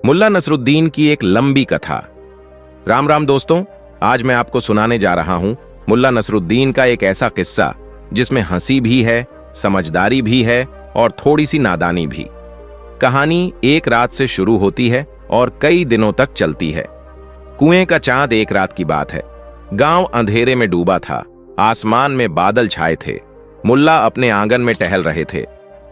मुल्ला नसरुद्दीन की एक लंबी कथा। राम राम दोस्तों, आज मैं आपको सुनाने जा रहा हूं मुल्ला नसरुद्दीन का एक ऐसा किस्सा जिसमें हंसी भी है, समझदारी भी है और थोड़ी सी नादानी भी। कहानी एक रात से शुरू होती है और कई दिनों तक चलती है। कुएं का चांद एक रात की बात है। गांव अंधेरे में डूबा था, आसमान में बादल छाए थे। मुल्ला अपने आंगन में टहल रहे थे।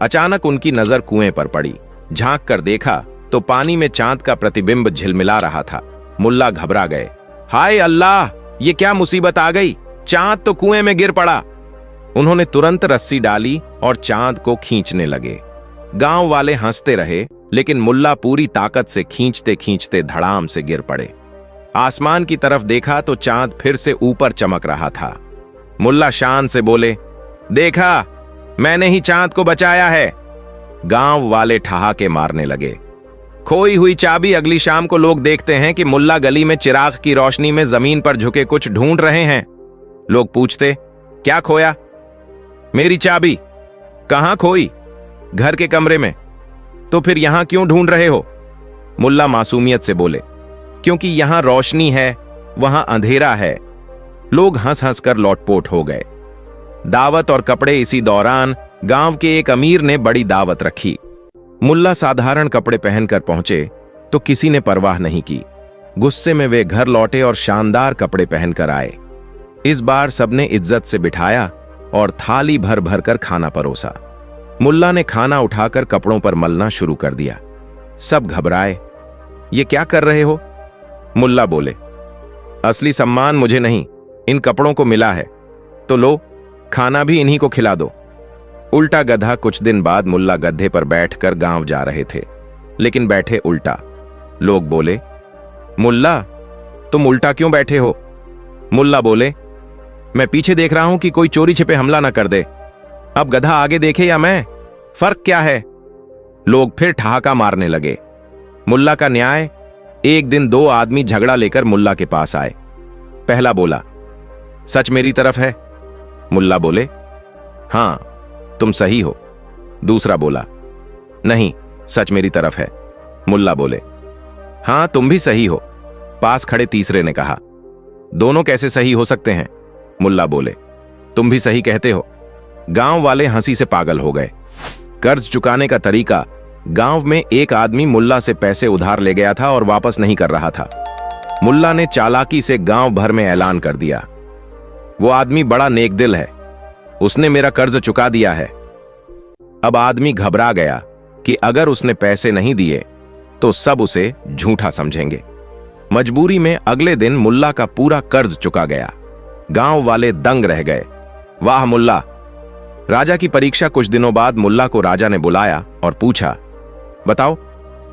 अचानक उनकी नजर कुएं पर पड़ी। झांक कर देखा तो पानी में चांद का प्रतिबिंब झिलमिला रहा था। मुल्ला घबरा गए। हाय अल्लाह, ये क्या मुसीबत आ गई, चांद तो कुएं में गिर पड़ा। उन्होंने तुरंत रस्सी डाली और चांद को खींचने लगे। गांव वाले हंसते रहे, लेकिन मुल्ला पूरी ताकत से खींचते खींचते धड़ाम से गिर पड़े। आसमान की तरफ देखा तो चांद फिर से ऊपर चमक रहा था। मुल्ला शान से बोले, देखा, मैंने ही चांद को बचाया है। गांव वाले ठहाके मारने लगे। खोई हुई चाबी अगली शाम को लोग देखते हैं कि मुल्ला गली में चिराग की रोशनी में जमीन पर झुके कुछ ढूंढ रहे हैं। लोग पूछते, क्या खोया? मेरी चाबी। कहां खोई? घर के कमरे में। तो फिर यहां क्यों ढूंढ रहे हो? मुल्ला मासूमियत से बोले, क्योंकि यहां रोशनी है, वहां अंधेरा है। लोग हंस हंस कर लौटपोट हो गए। दावत और कपड़े। इसी दौरान गांव के एक अमीर ने बड़ी दावत रखी। मुल्ला साधारण कपड़े पहनकर पहुंचे तो किसी ने परवाह नहीं की। गुस्से में वे घर लौटे और शानदार कपड़े पहनकर आए। इस बार सबने इज्जत से बिठाया और थाली भर भर कर खाना परोसा। मुल्ला ने खाना उठाकर कपड़ों पर मलना शुरू कर दिया। सब घबराए। ये क्या कर रहे हो? मुल्ला बोले, असली सम्मान मुझे नहीं, इन कपड़ों को मिला है, तो लो, खाना भी इन्हीं को खिला दो। उल्टा गधा। कुछ दिन बाद मुल्ला गधे पर बैठकर गांव जा रहे थे, लेकिन बैठे उल्टा। लोग बोले, मुल्ला, तुम उल्टा क्यों बैठे हो? मुल्ला बोले, मैं पीछे देख रहा हूं कि कोई चोरी छिपे हमला ना कर दे। अब गधा आगे देखे या मैं, फर्क क्या है? लोग फिर ठहाका मारने लगे। मुल्ला का न्याय। एक दिन दो आदमी झगड़ा लेकर मुल्ला के पास आए। पहला बोला, सच मेरी तरफ है? मुल्ला बोले, हां, तुम सही हो। दूसरा बोला, नहीं, सच मेरी तरफ है। मुल्ला बोले, हां, तुम भी सही हो। पास खड़े तीसरे ने कहा, दोनों कैसे सही हो सकते हैं? मुल्ला बोले, तुम भी सही कहते हो। गांव वाले हंसी से पागल हो गए। कर्ज चुकाने का तरीका। गांव में एक आदमी मुल्ला से पैसे उधार ले गया था और वापस नहीं कर रहा था। मुल्ला ने चालाकी से गांव भर में ऐलान कर दिया, वो आदमी बड़ा नेक दिल है, उसने मेरा कर्ज चुका दिया है। अब आदमी घबरा गया कि अगर उसने पैसे नहीं दिए तो सब उसे झूठा समझेंगे। मजबूरी में अगले दिन मुल्ला का पूरा कर्ज चुका गया। गांव वाले दंग रह गए। वाह मुल्ला! राजा की परीक्षा। कुछ दिनों बाद मुल्ला को राजा ने बुलाया और पूछा, बताओ,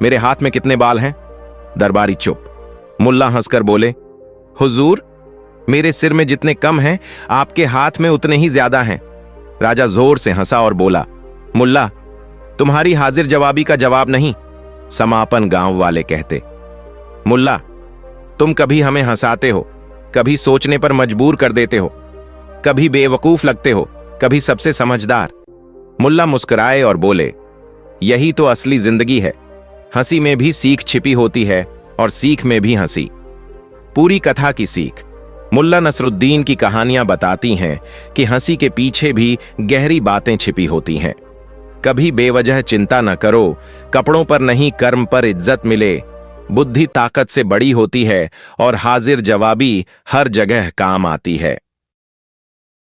मेरे हाथ में कितने बाल हैं? दरबारी चुप। मुल्ला हंसकर बोले, हुजूर, मेरे सिर में जितने कम हैं, आपके हाथ में उतने ही ज्यादा हैं। राजा जोर से हंसा और बोला, मुल्ला, तुम्हारी हाजिर जवाबी का जवाब नहीं। समापन। गांव वाले कहते, मुल्ला, तुम कभी हमें हंसाते हो, कभी सोचने पर मजबूर कर देते हो, कभी बेवकूफ लगते हो, कभी सबसे समझदार। मुल्ला मुस्कुराए और बोले, यही तो असली जिंदगी है। हंसी में भी सीख छिपी होती है और सीख में भी हंसी। पूरी कथा की सीख। मुल्ला नसरुद्दीन की कहानियां बताती हैं कि हंसी के पीछे भी गहरी बातें छिपी होती हैं। कभी बेवजह चिंता न करो, कपड़ों पर नहीं कर्म पर इज्जत मिले। बुद्धि ताकत से बड़ी होती है और हाजिर जवाबी हर जगह काम आती है।